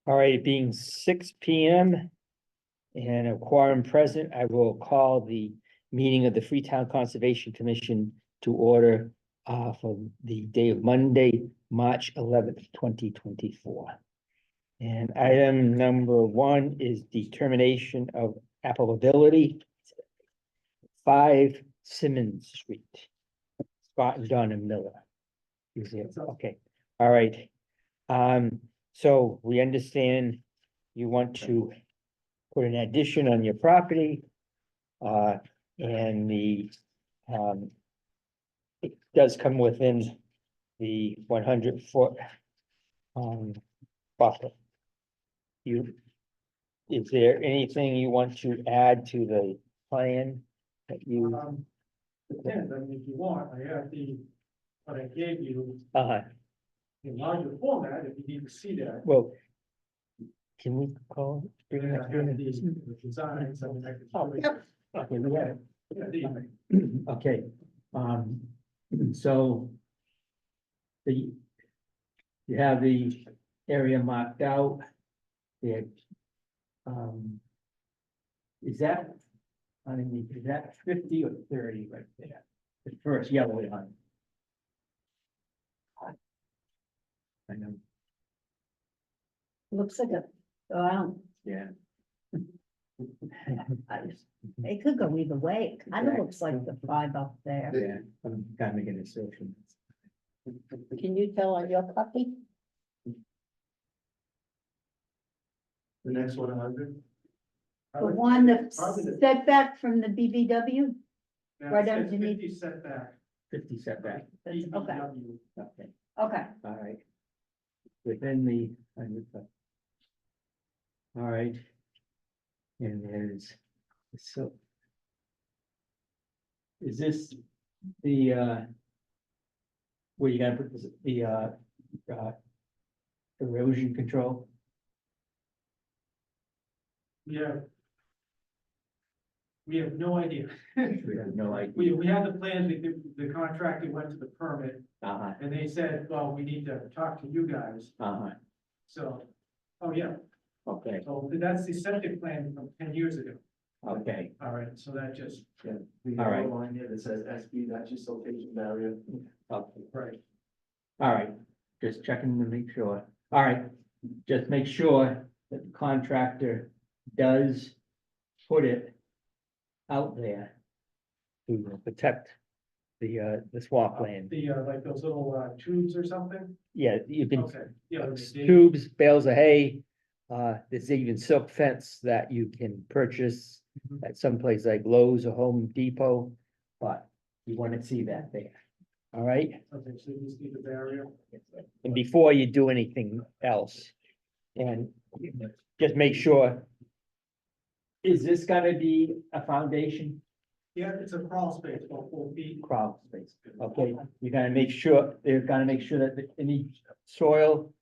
All right, being 6 p.m. and a quorum present, I will call the meeting of the Freetown Conservation Commission to order for the day of Monday, March 11th, 2024. And item number 1 is determination of applicability. 5 Simmons Street. Scott and Donna Miller. Is there? Okay, all right. So we understand you want to put an addition on your property. And it does come within the 100-foot buffer. Is there anything you want to add to the plan that you? Depends, I mean, if you want, I have what I gave you Uh-huh. in larger format, if you need to see that. Well, can we call? Bring And that I have in? the designs, I mean, I can Oh, show you. yep. Okay, we got it. Yeah, the- Okay, so you have the area marked out. There, is that, I mean, is that 50 or 30 right there? The first yellow line. I know, Looks like a, wow, yeah. it could go either way. It kind of looks like the 5 up there. Yeah, I'm kind of making an assertion. Can you tell on your copy? The next one, 100. The one that's setback from the BBW? right underneath. 50 setback. 50 setback, That's, okay, BBW. okay, okay. all right. Within the 100 foot. All right. And there's, so. Is this the, where you gotta put this, the, erosion control? Yeah. We have no idea. We have no idea. We had the plans, the contractor went to the permit, Uh-huh, and they said, well, we need to talk to you guys, uh-huh, so, oh, yeah, okay, so that's the septic plan from 10 years ago. okay, All right, so that just, The All right. yellow line here that says SB, that's your siltation barrier. okay, right, all right, just checking to make sure. All right, just make sure that the contractor does put it out there to protect the swampland. like those little tubes or something? Yeah, you can, Okay, yeah. tubes, bales of hay. There's even silk fence that you can purchase Mhm. at some place like Lowe's or Home Depot, but you want to see that there. All right, Okay, so you just need the barrier. and before you do anything else, and just make sure. Is this gonna be a foundation? Yeah, it's a crawl space, about 4 feet. Crawl space, okay, you gotta make sure, they're gonna make sure that any soil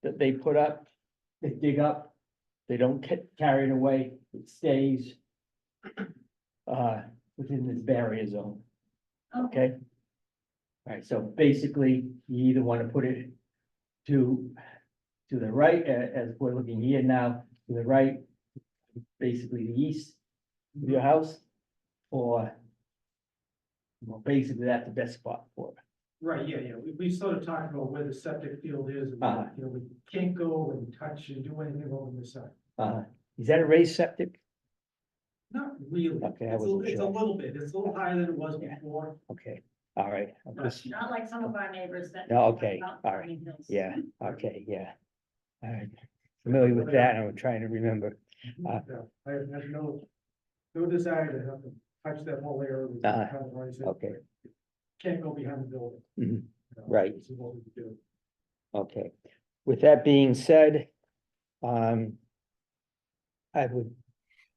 that they put up, they dig up, they don't carry it away, it stays within this barrier zone, okay? All right, so basically, you either wanna put it to the right, as we're looking here now, to the right, basically the east of your house, or well, basically, that's the best spot for it. Right, yeah, we sort of talked about where the septic field is, and, Uh-huh. you know, we can't go and touch and do anything over this side. Is that a raised septic? Not really. Okay, I It's wasn't it's a sure. little bit, it's a little higher than it was Yeah. before. Okay, all right, I'm just, Not like some of our neighbors that. No, okay, all right. Pine Hills. yeah, okay, yeah. All right, familiar with that, I'm trying to remember. Yeah, I have no desire to have to touch that whole area. with the Uh-huh. kind of rice. Okay. Can't go behind the building. Mhm. You know, Right. This is what we do. Okay, with that being said, I would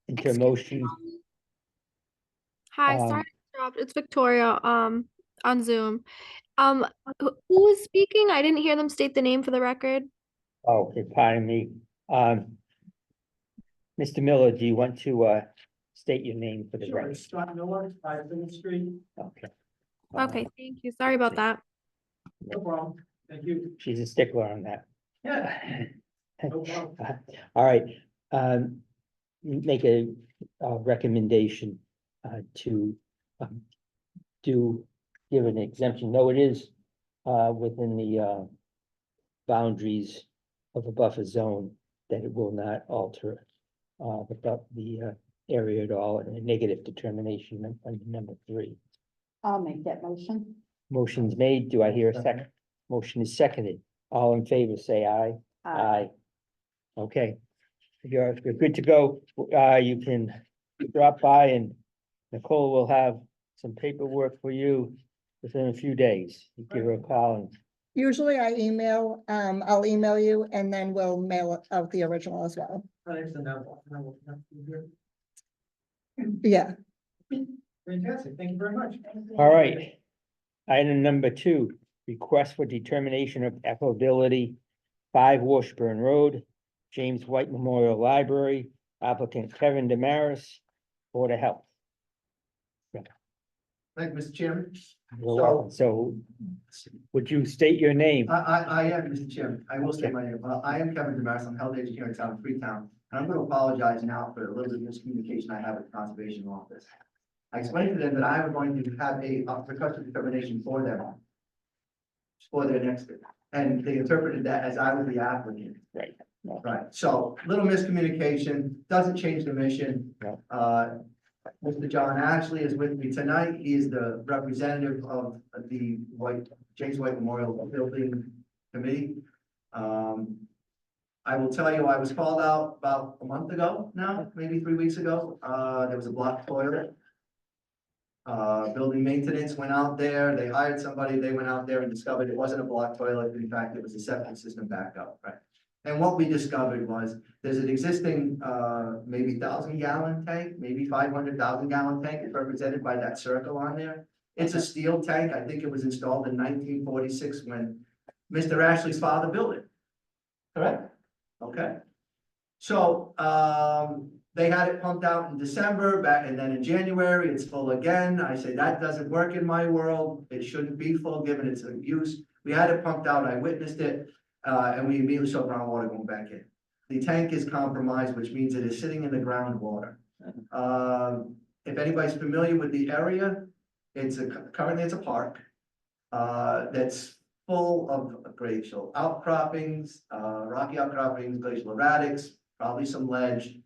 enter a Excuse motion, me. Hi, Um, sorry to interrupt. It's Victoria, on Zoom. Who was speaking? I didn't hear them state the name for the record. oh, okay, pardon me, Mr. Miller, do you want to, state your name for the Sure, record? it's Scott Miller, 5 Plymouth Street, Okay. Okay, thank you. Sorry about that. no problem. Thank you. She's a stickler on that. Yeah. No problem. All right, make a recommendation to give an exemption, though it is within the boundaries of a buffer zone, that it will not alter the area at all, and a negative determination on number 3. I'll make that motion. Motion's made. Do I hear a second? Motion is seconded. All in favor, say aye. Aye. Okay. You're good to go. You can drop by and Nicole will have some paperwork for you within a few days. You give her a call and Usually I email, I'll email you and then we'll mail out the original as well. Thanks, and Yeah, fantastic, thank you very much. all right. Item number 2, request for determination of applicability, 5 Washburn Road, James White Memorial Library, applicant Kevin Damaris, Board of Health. Thank you, Mr. Chairman. So would you state your name? I am, Mr. Chairman. I will say my name. I am Kevin Damaris. I'm health agent here in town, Freetown. And I'm going to apologize now for a little bit of miscommunication I have with the conservation office. I explained to them that I am going to have a request for determination for them. For their next, and they interpreted that as I was the applicant. Right. Right, so little miscommunication, doesn't change the mission. No. Mr. John Ashley is with me tonight. He is the representative of the James White Memorial Building Committee. I will tell you, I was called out about a month ago now, maybe 3 weeks ago. There was a blocked toilet. Building maintenance went out there. They hired somebody. They went out there and discovered it wasn't a blocked toilet. In fact, it was a septic system backup, right? And what we discovered was there's an existing, maybe 1,000-gallon tank, maybe 500,000 gallon tank. It's represented by that circle on there. It's a steel tank. I think it was installed in 1946 when Mr. Ashley's father built it. Correct? Okay. So, they had it pumped out in December and then in January, it's full again. I say that doesn't work in my world. It shouldn't be full given its use. We had it pumped out. I witnessed it. And we immediately saw groundwater going back in. The tank is compromised, which means it is sitting in the groundwater. If anybody's familiar with the area, currently it's a park that's full of glacial outcroppings, rocky outcroppings, glacial erratics, probably some ledge.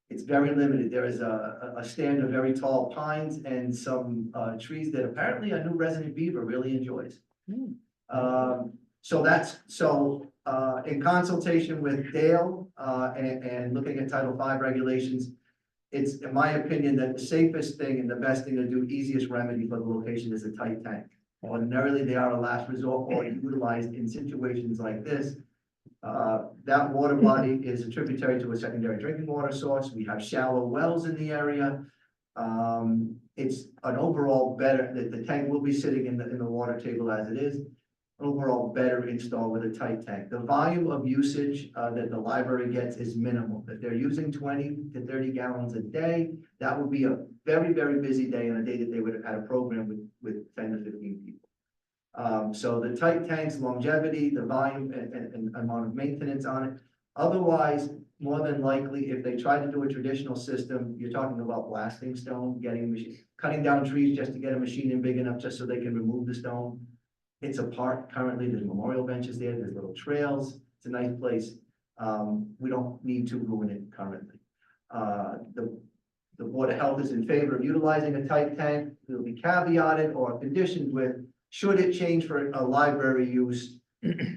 It's very limited. There is a stand of very tall pines and some trees that apparently a new resident beaver really enjoys. In consultation with Dale, and looking at Title V regulations, it's in my opinion that the safest thing and the best thing to do, easiest remedy for the location is a tight tank. Ordinarily, they are a last resort or utilized in situations like this. That water body is a tributary to a secondary drinking water source. We have shallow wells in the area. It's an overall better, the tank will be sitting in the water table as it is. Overall better install with a tight tank. The volume of usage that the library gets is minimal. If they're using 20 to 30 gallons a day, that would be a very, very busy day on a day that they would have had a program with 10 to 15 people. So the tight tank's longevity, the volume and amount of maintenance on it. Otherwise, more than likely, if they try to do a traditional system, you're talking about blasting stone, cutting down trees just to get a machine in big enough just so they can remove the stone. It's a park currently. There's memorial benches there. There's little trails. It's a nice place. We don't need to ruin it currently. The Board of Health is in favor of utilizing a tight tank. It will be caveated or conditioned with, should it change for a library use,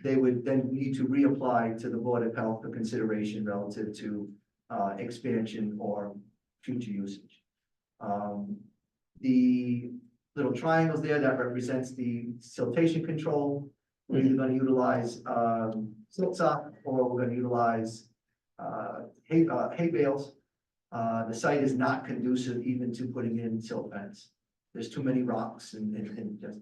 they would then need to reapply to the Board of Health for consideration relative to expansion or future usage. The little triangles there, that represents the siltation control. We're either going to utilize silt sock or we're going to utilize hay bales. The site is not conducive even to putting in silt fence. There's too many rocks and just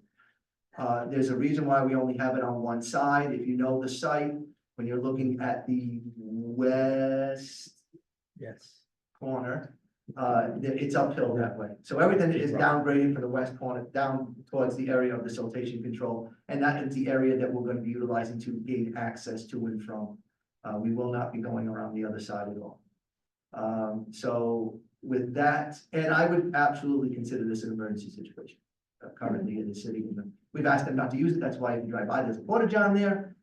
there's a reason why we only have it on one side. If you know the site, when you're looking at the west Yes. corner, it's uphill that way. So everything is downgraded for the west corner, down towards the area of the siltation control. And that is the area that we're gonna be utilizing to gain access to and from. We will not be going around the other side at all. So with that, and I would absolutely consider this an emergency situation currently in the city. We've asked them not to use it. That's why if you drive by, there's a porta john there.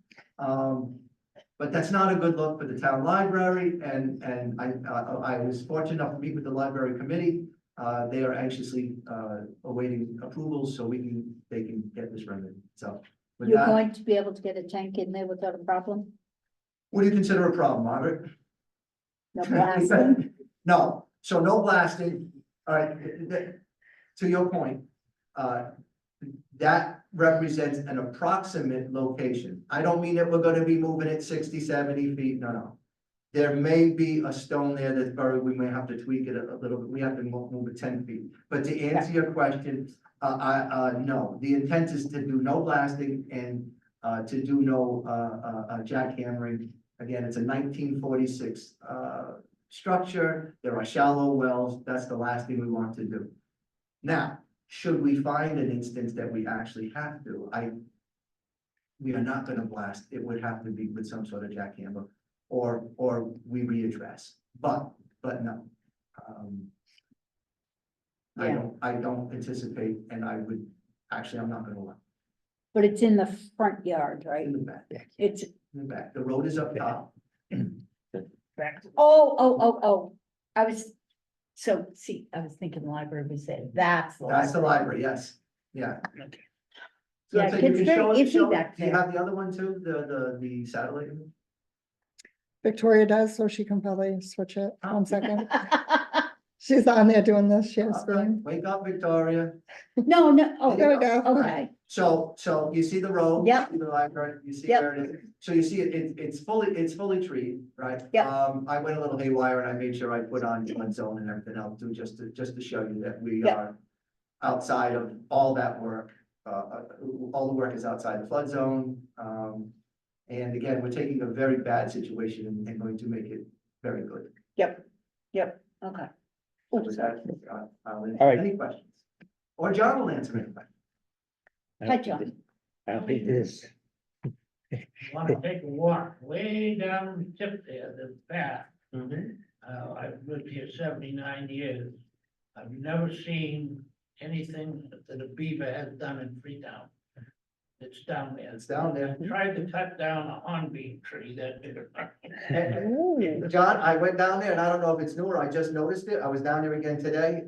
But that's not a good look for the town library, and I was fortunate enough to meet with the library committee. They are anxiously awaiting approvals so they can get this remedy. So with You're that, going to be able to get a tank in there without a problem? what do you consider a problem, Margaret? No blasting? No, so no blasting. All right, to your point, that represents an approximate location. I don't mean that we're gonna be moving it 60, 70 feet, no. There may be a stone there that's buried, we may have to tweak it a little bit, we have to move it 10 feet. But to answer your question, no, the intent is to do no blasting and to do no jackhammering. Again, it's a 1946 structure, there are shallow wells, that's the last thing we want to do. Now, should we find an instance that we actually have to, we are not gonna blast, it would have to be with some sort of jackhammer, or we readdress, but no. I don't anticipate, and I would, actually, I'm not gonna lie, But it's in the front yard, right? in the back, It's, in the back, the road is up top. oh, I was, so, see, I was thinking the library was there, that's. That's the library, yes, yeah. So Yeah, so it you gets can very show it- iffy show it. back Do you there. have the other one too, the satellite? image? Victoria does, so she can probably switch it. 1 second. She's on there doing this share Okay, screen. Wake up, Victoria. No, oh, There we go. okay, So you see the road. Yep. You see the library, you see Yep. where it is. So you see it's fully treed, right? Yep. I went a little haywire and I made sure I put on flood zone and everything else too, just to show you that we Yep. are outside of all that work. All the work is outside the flood zone. And again, we're taking a very bad situation and going to make it very good. okay. With that, All right. any questions? Or John will answer any questions. Hi, John. I don't think this. Want to take a walk way down the tip there, the path. I've lived here 79 years. I've never seen anything that a beaver has done in Freetown. It's down there. It's down there. Tried to cut down a hornbeam tree that big. John, I went down there and I don't know if it's new or I just noticed it. I was down there again today.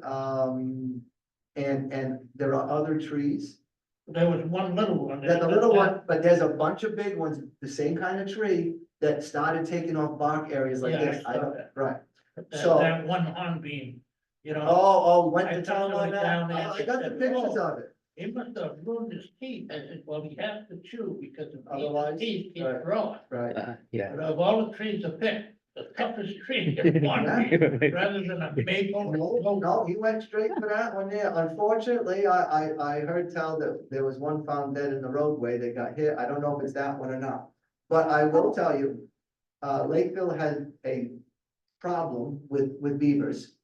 And there are other trees. There was one little one. There's a little one, but there's a bunch of big ones, the same kind of tree that started taking off bark areas like Yeah, I this. I saw don't, that. right. That, So- that one hornbeam, you know, Went I to town took on it that. down there I got the and said, pictures "Oh." of it. he must have ruined his teeth. I said, well, he has to chew because the Otherwise, teeth keep right. growing. Right. Yeah. But of all the trees to pick, the toughest tree is hornbeam, rather than a maple. No, he went straight for that one there. Unfortunately, I heard tell that there was one found dead in the roadway that got hit. I don't know if it's that one or not. But I will tell you, Lakeville had a problem with beavers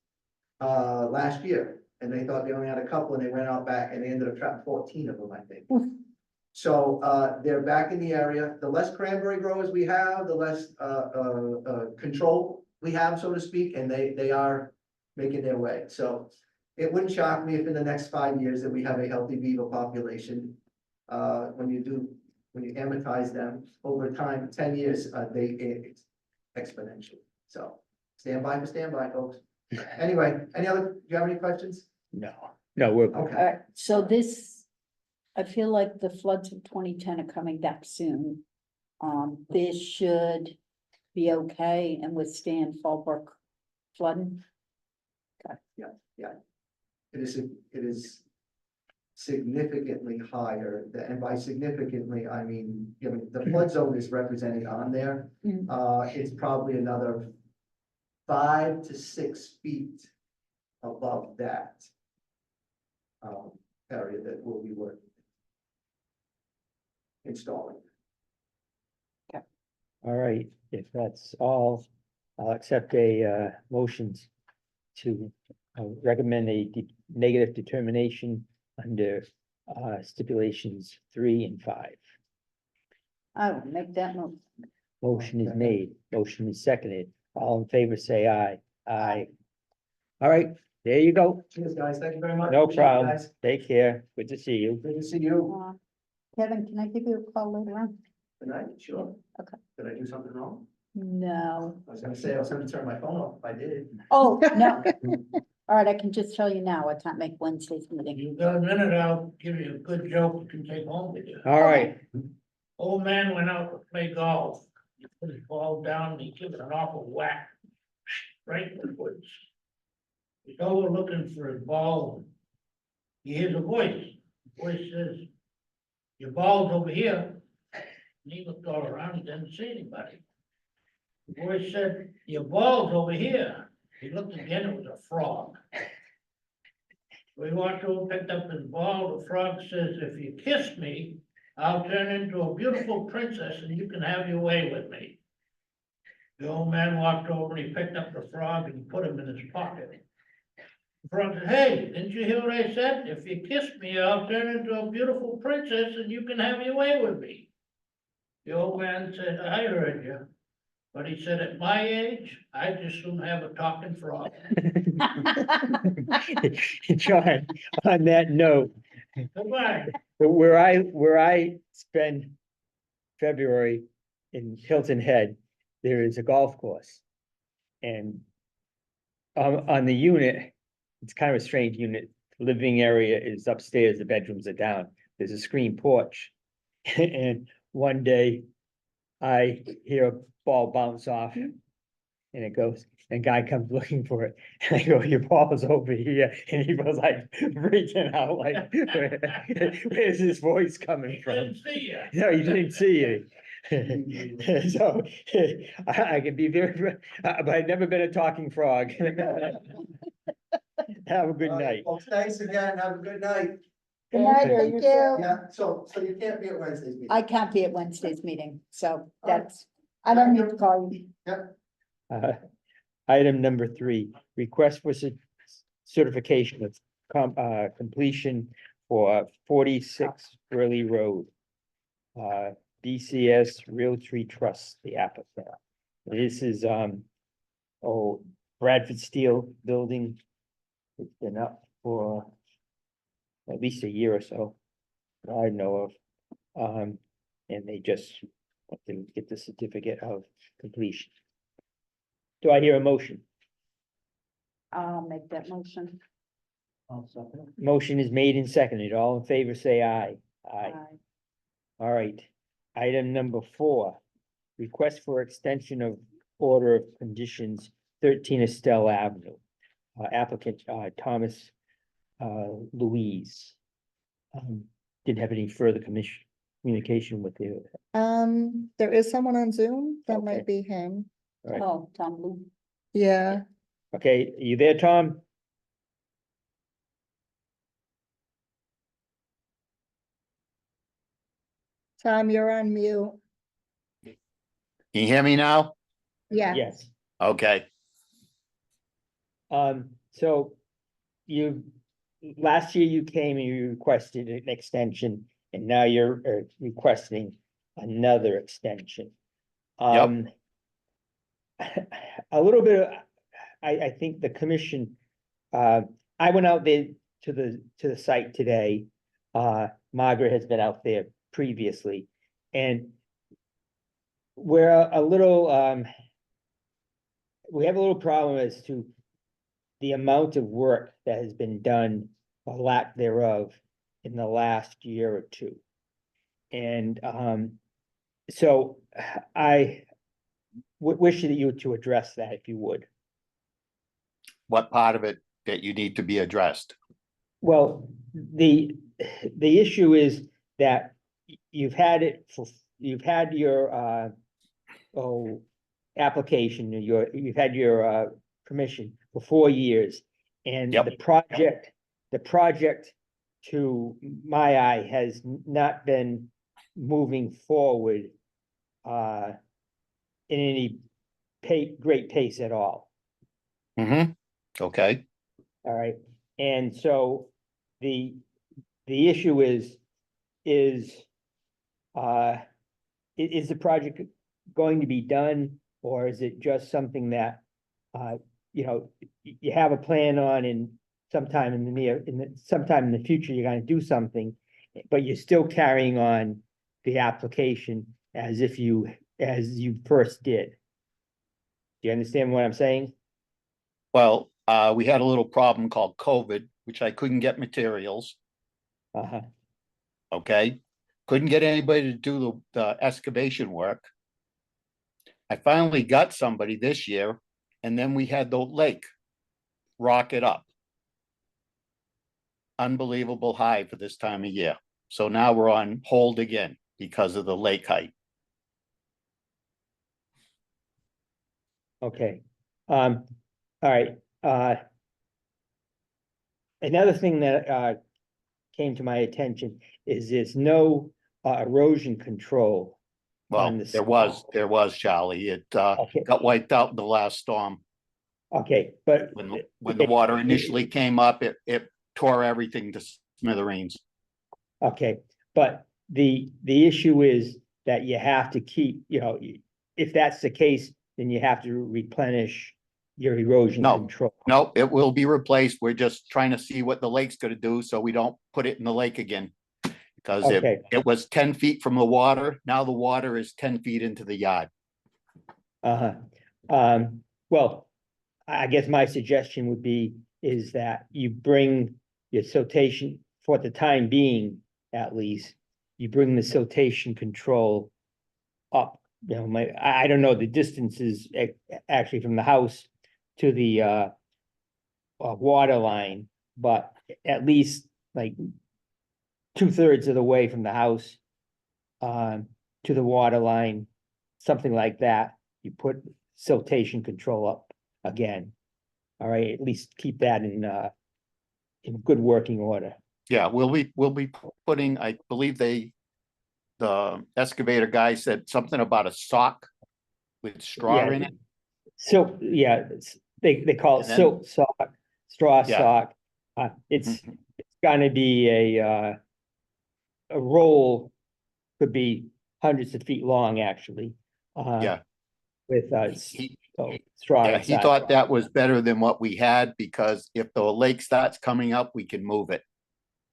last year. And they thought they only had a couple and they went out back and they ended up trapping 14 of them, I think. So they're back in the area. The less cranberry growers we have, the less control we have, so to speak, and they are making their way. So it wouldn't shock me if in the next 5 years that we have a healthy beaver population. When you amortize them over time, 10 years, it's exponential. So stand by, folks. Anyway, do you have any questions? No, we're good. Okay. Alright, so this, I feel like the floods of 2010 are coming back soon. This should be okay and withstand Fallbrook flooding. It is significantly higher, and by significantly, I mean, the flood zone is represented on there. It's probably another 5 to 6 feet above that area that we'll be working. Installing. All right, if that's all, I'll accept a motions to recommend a negative determination under stipulations 3 and 5. I will make that move. Motion is made, motion is seconded. All in favor, say aye. Aye. All right, there you go. Cheers, guys. Thank you very much. No Appreciate it, problem. guys. Take care. Good to see you. Good to see you. Kevin, can I give you a call later on? Good night, sure. Okay. Did I do something wrong? No. I was gonna say, I was gonna turn my phone off if I did. Oh, no. All right, I can just tell you now, I can't make Wednesday's meeting. You got a minute, I'll give you a good joke you can take home with you. All right, Old man went out to play golf. He put his ball down and he gave it an awful whack. Right in the woods. He's over looking for his ball. He hears a voice. The voice says, "Your ball's over here." And he looked all around, he didn't see anybody. The voice said, "Your ball's over here." He looked again, it was a frog. So he walked over, picked up his ball. The frog says, "If you kiss me, I'll turn into a beautiful princess and you can have your way with me." The old man walked over and he picked up the frog and he put him in his pocket. The frog said, "Hey, didn't you hear what I said? If you kiss me, I'll turn into a beautiful princess and you can have your way with me." The old man said, "I heard you." But he said, "At my age, I'd just soon have a talking frog." John, on that note, Goodbye. where I spend February in Hilton Head, there is a golf course. And on the unit, it's kind of a strange unit. Living area is upstairs, the bedrooms are down. There's a screen porch. And one day I hear a ball bounce off and it goes, and guy comes looking for it. And I go, "Your ball's over here." And he was like freaking out, like, where's his voice coming from? Didn't see you. No, he didn't see you. So I can be very, but I've never been a talking frog. Have a good All right, night. folks, thanks again. Have a good night. Good night, Thank thank you. you. Yeah, so you can't be at Wednesday's meeting. I can't be at Wednesday's meeting, so that's, I don't need to call you. Item number 3, request for certification of completion for 46 Burley Road. BCS Realty Trust, the applicant. This is, Bradford Steel Building. It's been up for at least a year or so, that I know of. And they just want to get the certificate of completion. Do I hear a motion? I'll make that motion. Motion is made and seconded. All in favor, say aye. Aye. All right. Item number 4, request for extension of order of conditions, 13 Estelle Avenue. Applicant, Thomas, Louise. Didn't have any further communication with you. There is someone on Zoom, that Okay. might be him, Right. Oh, Tom Lou. yeah. Okay, you there, Tom? Tom, you're on mute, Can you hear me now? yeah. Yes. Okay, So last year you came and you requested an extension, and now you're requesting another extension. Yep. A little bit, I think the commission, I went out there to the site today. Margaret has been out there previously, and we're a little, we have a little problem as to the amount of work that has been done, or lack thereof, in the last year or two. And so I wish you to address that, if you would. what part of it that you need to be addressed? Well, the issue is that you've had your application, you've had your permission for 4 years. And Yep. the project to my eye has not been moving forward in any great pace at all. Mm-hmm. Okay, all right? And so the issue is, is the project going to be done, or is it just something that, you know, you have a plan on and sometime in the sometime in the future, you're gonna do something, but you're still carrying on the application as if as you first did. Do you understand what I'm saying? well, we had a little problem called COVID, which I couldn't get materials, Uh-huh, okay? Couldn't get anybody to do the excavation work. I finally got somebody this year, and then we had the lake rock it up. Unbelievable high for this time of year. So now we're on hold again because of the lake height. okay. All right, another thing that, came to my attention is there's no, erosion control. Well, On the there was, Charlie. It Okay. got wiped out in the last storm. Okay, but. When the water initially came up, it tore everything to smithereens. Okay, but the issue is that you have to keep, you know, if that's the case, then you have to replenish your erosion No. control. No, it will be replaced. We're just trying to see what the lake's gonna do so we don't put it in the lake again. Because Okay. it was 10 feet from the water. Now the water is 10 feet into the yard. Uh-huh. Well, I guess my suggestion would be is that you bring your siltation, for the time being, at least, you bring the siltation control up, you know, I don't know the distances actually from the house to the water line, but at least like 2/3 of the way from the house to the water line, something like that, you put siltation control up again. All right, at least keep that in good working order. Yeah, we'll be putting, I believe the excavator guy said something about a sock with straw Yeah. in it. So, yeah, they call it And then- silt sock, straw Yeah. sock. It's gonna be a roll, could be hundreds of feet long, actually. Yeah. With He, straw. yeah, he inside. thought that was better than what we had because if the lake starts coming up, we can move it.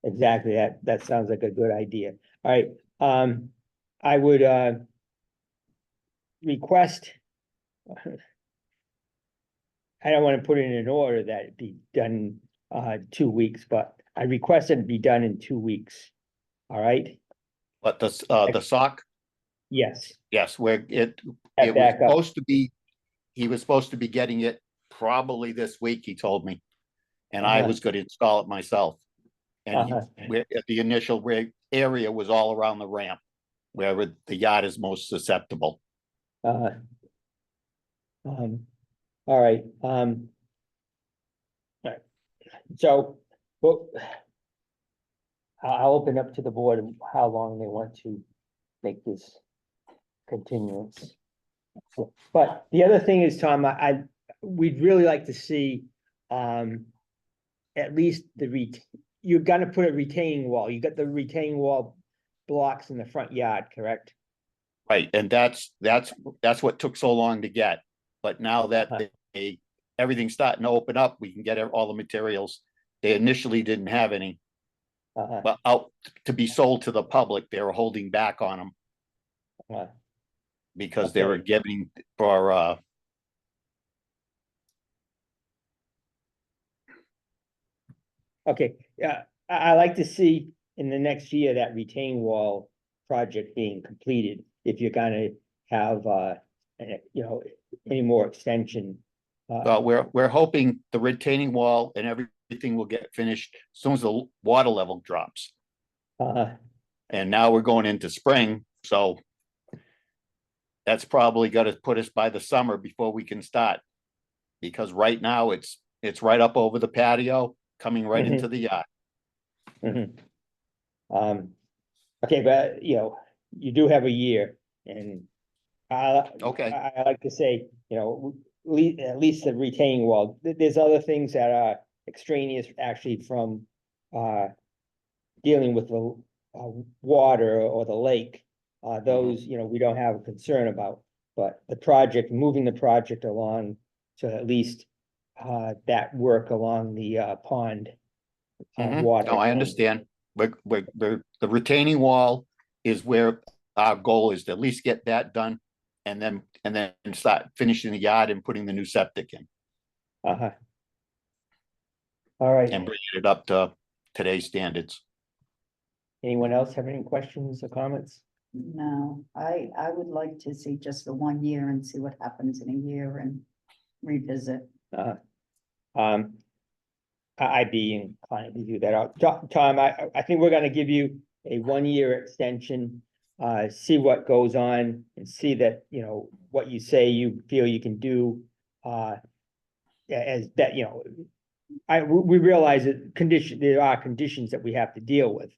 Exactly, that sounds like a good idea. All right, I would request. I don't want to put it in an order that it be done 2 weeks, but I request it be done in 2 weeks. All right, But the sock, yes, yes, it That was back up. supposed to be, he was supposed to be getting it probably this week, he told me. And I Uh-huh. was gonna install it myself. And Uh-huh. the initial area was all around the ramp, where the yard is most susceptible. uh. All right, so, well. I'll open up to the board of how long they want to make this continuance. But the other thing is, Tom, we'd really like to see, at least you're gonna put a retaining wall. You got the retaining wall blocks in the front yard, correct? Right, and that's what took so long to get. But now that everything's starting to open up, we can get all the materials. They initially didn't have any. Uh-huh. But out to be sold to the public, they were holding back on them Uh, because they were Okay. giving for Okay, I like to see in the next year that retaining wall project being completed, if you're gonna have, you know, any more extension. we're hoping the retaining wall and everything will get finished as soon as the water level drops. And now we're going into spring, so that's probably gonna put us by the summer before we can start. Because right now it's right up over the patio, coming right into the yard. Mhm. Okay, but you know, you do have a year and Okay. I like to say, you know, at least the retaining wall. There's other things that are extraneous actually from, dealing with the, water or the lake. Those, you know, we don't have a concern about, but the project, moving the project along to at least, that work along the, pond. Water. No, I understand. The retaining wall is where our goal is to at least get that done. And then start finishing the yard and putting the new septic in Uh-huh. All right, and bringing it up to today's standards. anyone else have any questions or comments? No, I would like to see just the 1 year and see what happens in a year and revisit. Um, I'd be inclined to do that. Tom, I think we're gonna give you a 1 year extension. See what goes on and see that, you know, what you say you feel you can do. As that, you know, we realize that there are conditions that we have to deal with.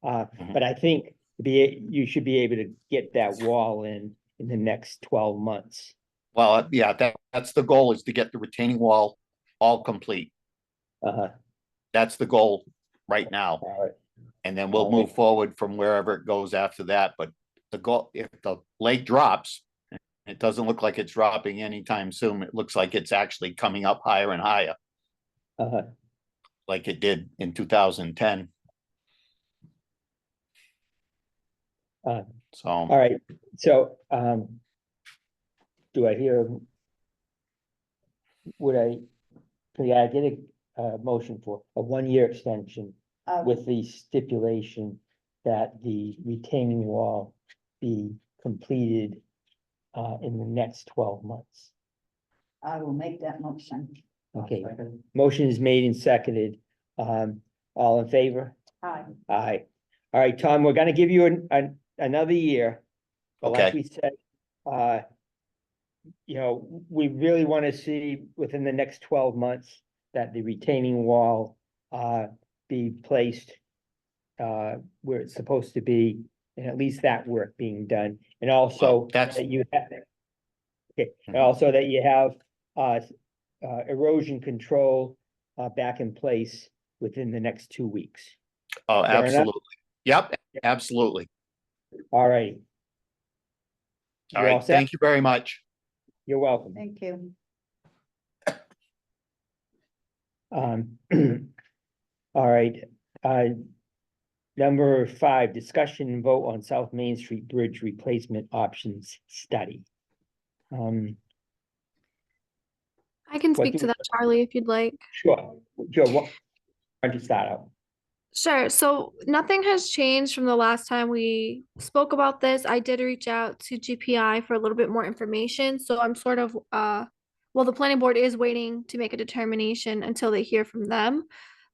But I think you should be able to get that wall in the next 12 months. Well, yeah, that's the goal, is to get the retaining wall all complete. Uh-huh. That's the goal right now. All right. And then we'll move forward from wherever it goes after that. But the goal, if the lake drops, it doesn't look like it's dropping anytime soon. It looks like it's actually coming up higher and higher, Uh-huh. like it did in 2010. So, All right, so, do I hear? Could I get a motion for a 1 year extension with the stipulation that the retaining wall be completed in the next 12 months? I will make that motion. Okay, motion is made and seconded. All in favor? Aye. Aye. All right, Tom, we're gonna give you another year. But like Okay. we said, you know, we really want to see within the next 12 months that the retaining wall be placed where it's supposed to be, and at least that work being done. And also Well, that's- that you have, okay, and Mhm. also that you have erosion control back in place within the next 2 weeks. oh, Fair enough. absolutely. Yep, absolutely. All right. All You all right, set? thank you very much. You're welcome. Thank you. All right, number 5, discussion and vote on South Main Street Bridge replacement options study. I can What speak do- to that, Charlie, if you'd like. Sure, why don't you start out? Sure. So nothing has changed from the last time we spoke about this. I did reach out to GPI for a little bit more information. So I'm sort of well, the planning board is waiting to make a determination until they hear from them.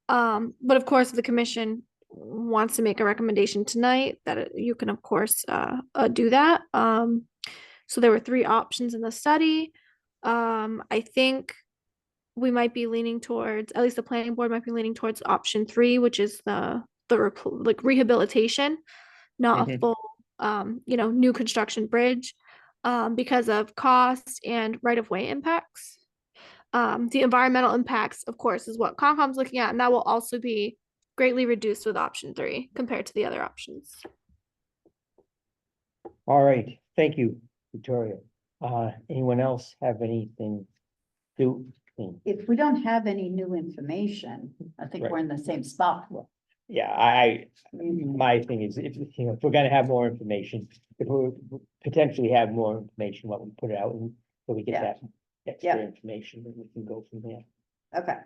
But of course, if the commission wants to make a recommendation tonight, you can of course do that. So there were 3 options in the study. I think we might be leaning towards, at least the planning board might be leaning towards option 3, which is the like rehabilitation, not a full you know, new construction bridge, because of cost and right-of-way impacts. The environmental impacts, of course, is what Concom's looking at, and that will also be greatly reduced with option 3 compared to the other options. All right, thank you, Victoria. Anyone else have anything to? If we don't have any new information, I think Right. we're in the same spot. Yeah, my thing is, if, you know, if we're gonna have more information, if we potentially have more information, what we put it out, and so we get Yeah. that extra Yeah. information, and we can go from there. Okay,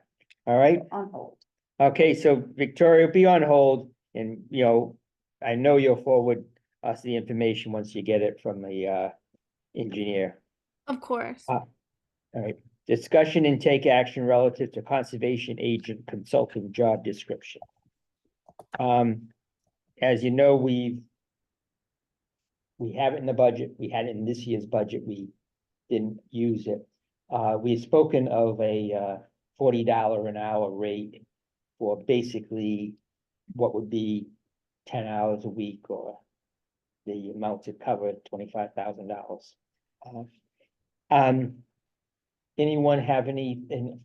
All right, on hold. okay, so Victoria, be on hold, and, you know, I know you'll forward us the information once you get it from the engineer. Of course. All right, discussion and take action relative to conservation agent consulting job description. As you know, we have it in the budget, we had it in this year's budget, we didn't use it. We've spoken of a $40 an hour rate for basically what would be 10 hours a week, or the amount to cover $25,000. anyone have any, and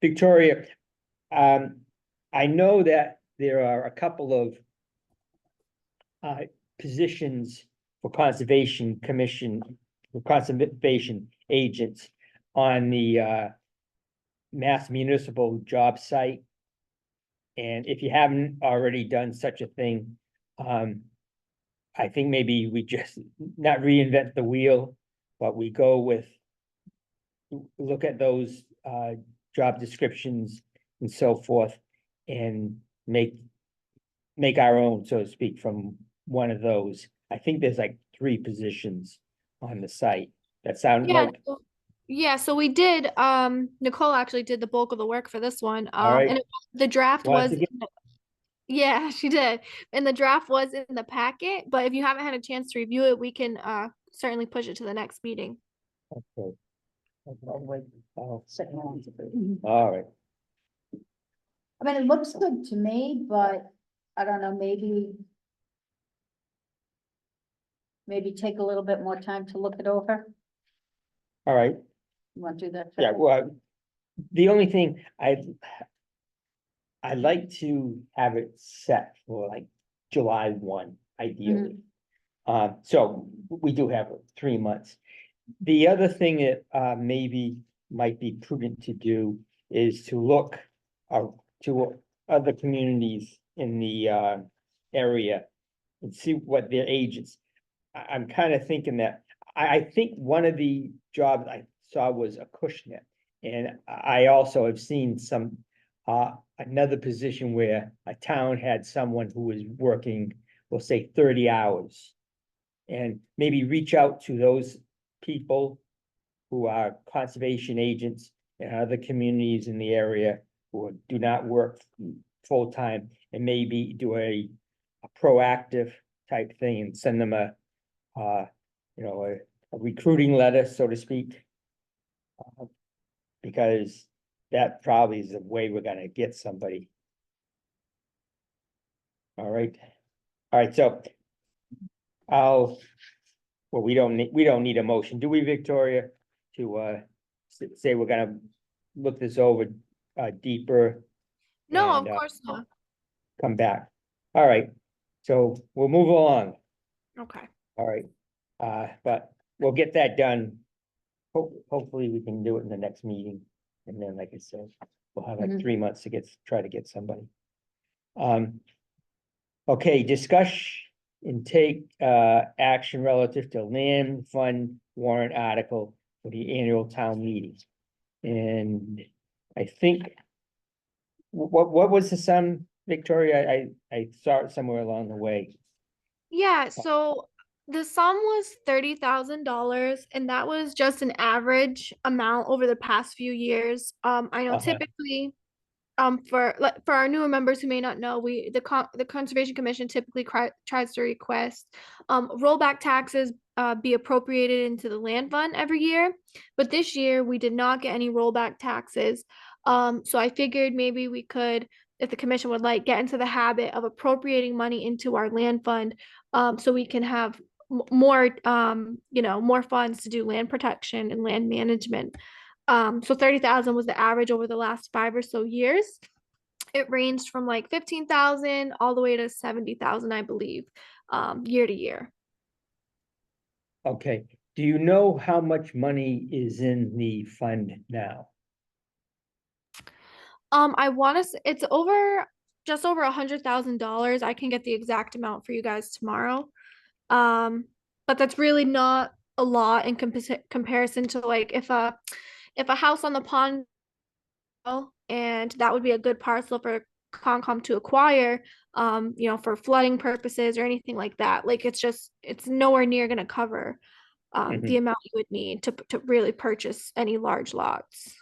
Victoria, I know that there are a couple of positions for Conservation Commission, for conservation agents on the Mass Municipal job site. And if you haven't already done such a thing, I think maybe we just not reinvent the wheel, but we go with, look at those job descriptions and so forth, and make our own, so to speak, from one of those. I think there's like 3 positions on the site. That sound Yeah, right? yeah, so we did, Nicole actually did the bulk of the work for this one. All right. And the draft Once was, again, yeah, she did. And the draft was in the packet, but if you haven't had a chance to review it, we can certainly push it to the next meeting. okay. Oh, Second one. all right. I mean, it looks good to me, but I don't know, maybe take a little bit more time to look it over. All right. You want to do that? Yeah, Trevor? well, the only thing I'd like to have it set for like July 1, ideally. So we do have 3 months. The other thing that maybe might be prudent to do is to look to other communities in the area and see what their agents. I'm kind of thinking that, I think one of the jobs I saw was a Acushnet. And I also have seen some, another position where a town had someone who was working, we'll say 30 hours. And maybe reach out to those people who are conservation agents in other communities in the area who do not work full-time, and maybe do a proactive type thing and send them a recruiting letter, so to speak. Because that probably is the way we're gonna get somebody. All right, so well, we don't need a motion, do we, Victoria? To say we're gonna look this over deeper. No, and, of course not. come back. All right, so we'll move along. Okay. All right, but we'll get that done. Hopefully we can do it in the next meeting, and then, like I said, we'll have like Mhm. 3 months to try to get somebody. Okay, discuss and take action relative to land fund warrant article for the annual town meeting. And I think, what was the sum, Victoria? I saw it somewhere along the way. Yeah, so the sum was $30,000, and that was just an average amount over the past few years. I know typically, for our newer members who may not know, the Conservation Commission typically tries to request rollback taxes be appropriated into the land fund every year, but this year we did not get any rollback taxes. So I figured maybe we could, if the commission would like, get into the habit of appropriating money into our land fund, so we can have more more funds to do land protection and land management. So 30,000 was the average over the last 5 or so years. It ranged from like 15,000 all the way to 70,000, I believe, year to year. Okay, do you know how much money is in the fund now? I want to. It's just over $100,000. I can get the exact amount for you guys tomorrow. But that's really not a lot in comparison to like if a house on the pond, and that would be a good parcel for Concom to acquire, for flooding purposes or anything like that. Like it's nowhere near going to cover the amount you would need to really purchase any large lots.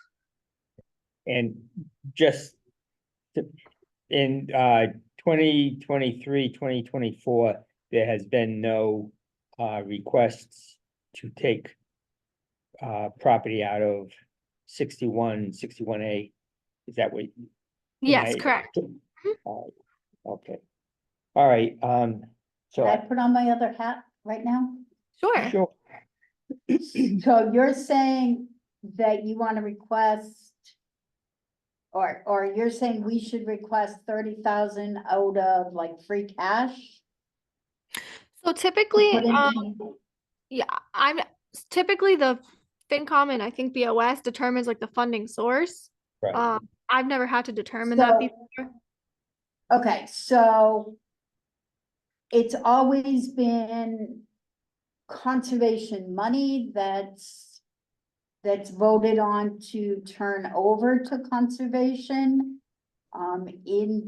And just in 2023, 2024, there has been no requests to take property out of 61A. Is that what? Yes, correct. Okay. All right, Can so. I put on my other hat right now? Sure. Sure. So you're saying that you want to request? Or you're saying we should request 30,000 out of like free cash? So to typically, put into- yeah, I'm typically the FinCom and I think BOS determines like the funding source. Right. I've never had to determine that So- before. Okay, so it's always been conservation money that's voted on to turn over to conservation. In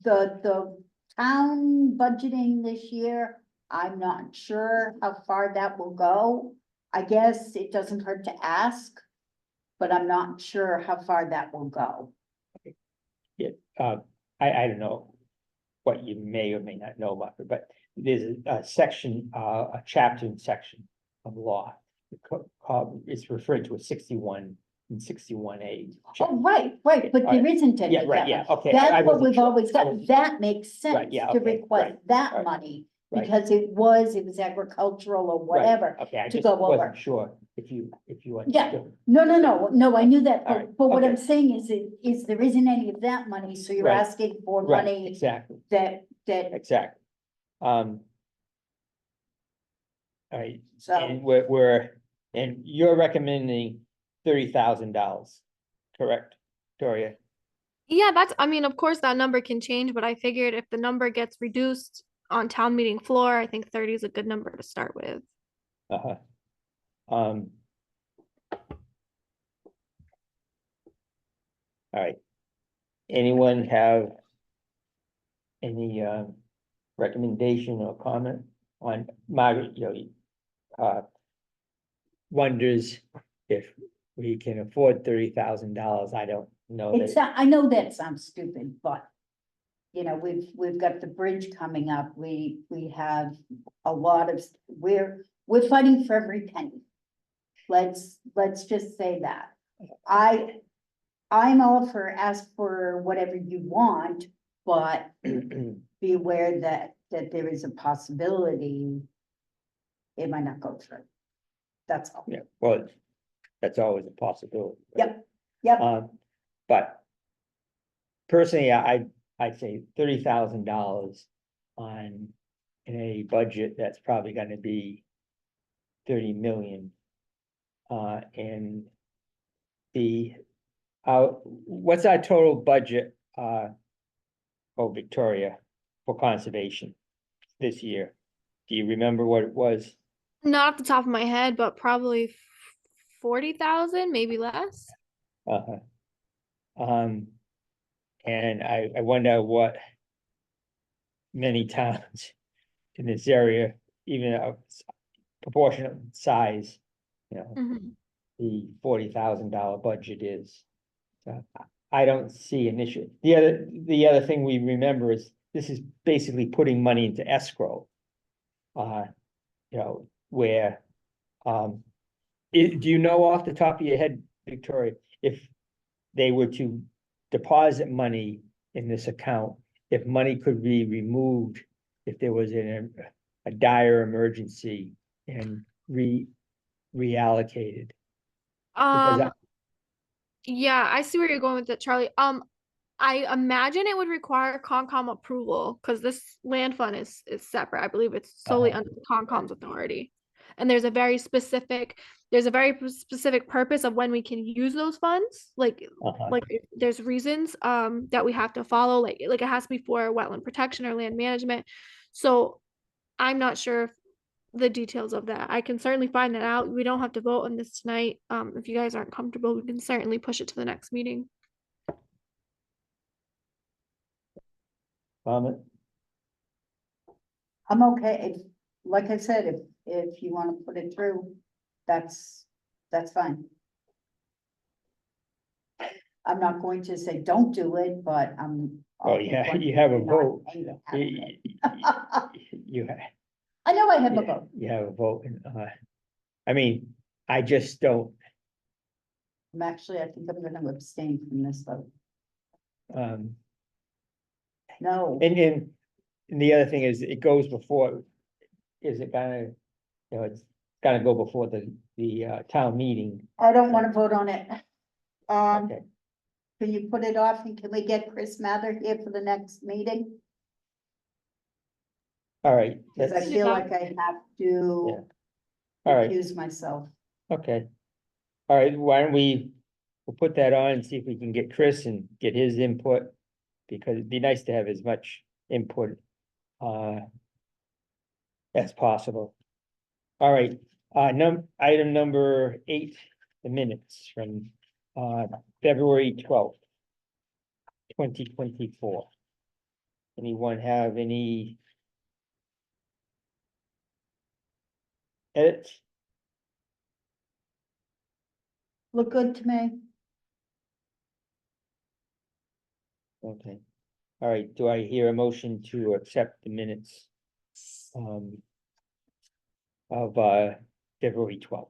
the town budgeting this year, I'm not sure how far that will go. I guess it doesn't hurt to ask, but I'm not sure how far that will go. I don't know what you may or may not know about it, but there's a section, a chapter and section of law. Called, it's referred to as 61 and 61A. Oh, right, but there isn't any. Yeah, right, yeah, okay. I That's what wasn't we've sure. always I done. wasn't- That makes Right, sense yeah, to okay, request right, that right, money. right. Because it was agricultural or Right, whatever. Okay, I to just go over. wasn't sure if you Yeah. understood. No, I knew that, All right, but what I'm okay. saying is there isn't any of that money, so you're Right, asking for Right, money exactly, that, exactly. All right, so, and and you're recommending $30,000, correct, Victoria? Yeah, I mean, of course that number can change, but I figured if the number gets reduced on town meeting floor, I think 30 is a good number to start with. Uh-huh. All right. Anyone have any recommendation or comment on Margaret, wonders if we can afford $30,000. I don't know it's, that. I know that sounds stupid, but. You know, we've got the bridge coming up, we have a lot of, we're fighting for every penny. Let's just say that. I'm all for ask for whatever you want, but be aware that there is a possibility it might not go through. That's all. Yeah, well, that's always a possibility. right? Yep. But personally, I'd say $30,000 on a budget that's probably gonna be 30 million. And what's our total budget, Victoria, for conservation this year? Do you remember what it was? Not off the top of my head, but probably 40,000, maybe less. Uh-huh. And I wonder what many towns in this area, even a proportionate size, Mhm. the $40,000 budget is. So I don't see an issue. The other thing we remember is this is basically putting money into escrow. Where, do you know off the top of your head, Victoria, if they were to deposit money in this account, if money could be removed, if there was a dire emergency and reallocated? Because Yeah, I see where you're going with it, Charlie. I imagine it would require Concom approval because this land fund is separate. I believe it's solely under the Concom's authority. And there's a very specific purpose of when we can use those funds. Like there's reasons that we have to follow, like it has to be for wetland protection or land management. So I'm not sure if the details of that. I can certainly find that out. We don't have to vote on this tonight. If you guys aren't comfortable, we can certainly push it to the next meeting. comment? I'm okay, like I said, if you wanna put it through, that's fine. I'm not going to say don't do it, but I'm. Oh, yeah, you have a not vote. angry at You, it. you I know I have a yeah, vote. you have a vote, and, I mean, I just don't, I think I'm gonna abstain from this vote. No, and the other thing is, it goes before, is it gonna, it's gotta go before the town meeting. I don't wanna vote on it. Okay, Can you put it off and can we get Chris Mather here for the next meeting? all right, Cause I that's, feel like I have to all right, recuse myself. okay. All right, why don't we'll put that on and see if we can get Chris and get his input. Because it'd be nice to have as much input, as possible. All right, item number 8, the minutes from, February 12th. 2024. Anyone have any edits? Look good to me. Okay, all right, do I hear a motion to accept the minutes? Of, February 12th?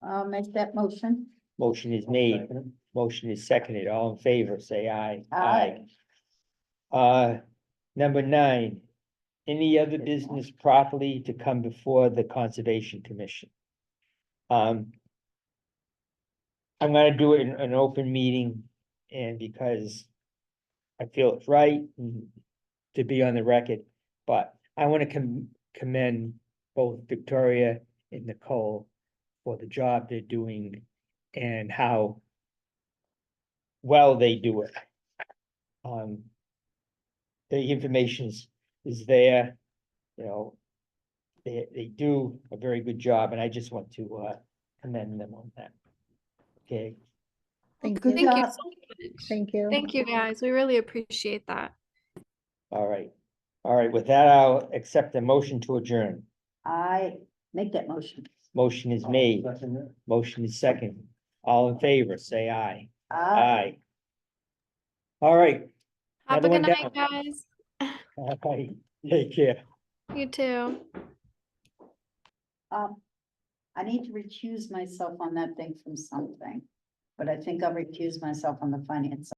I'll make that motion. Motion is made, motion is seconded, all in favor, say aye. Aye. Number 9, any other business properly to come before the Conservation Commission? I'm gonna do it in an open meeting, and because I feel it's right to be on the record, but I want to commend both Victoria and Nicole for the job they're doing and how well they do it. The information is there, you know, they do a very good job, and I just want to commend them on that. Okay, Thank Good you. Thank you job. so much. Thank you. Thank you, guys. We really appreciate that. all right. All right, with that, I'll accept the motion to adjourn. I make that motion. Motion is made, motion is second. All in favor, say aye. Aye. All right. Have a Another good one night, down. guys. All right, take care. You too. I need to recuse myself on that thing from something. But I think I'll recuse myself on the finance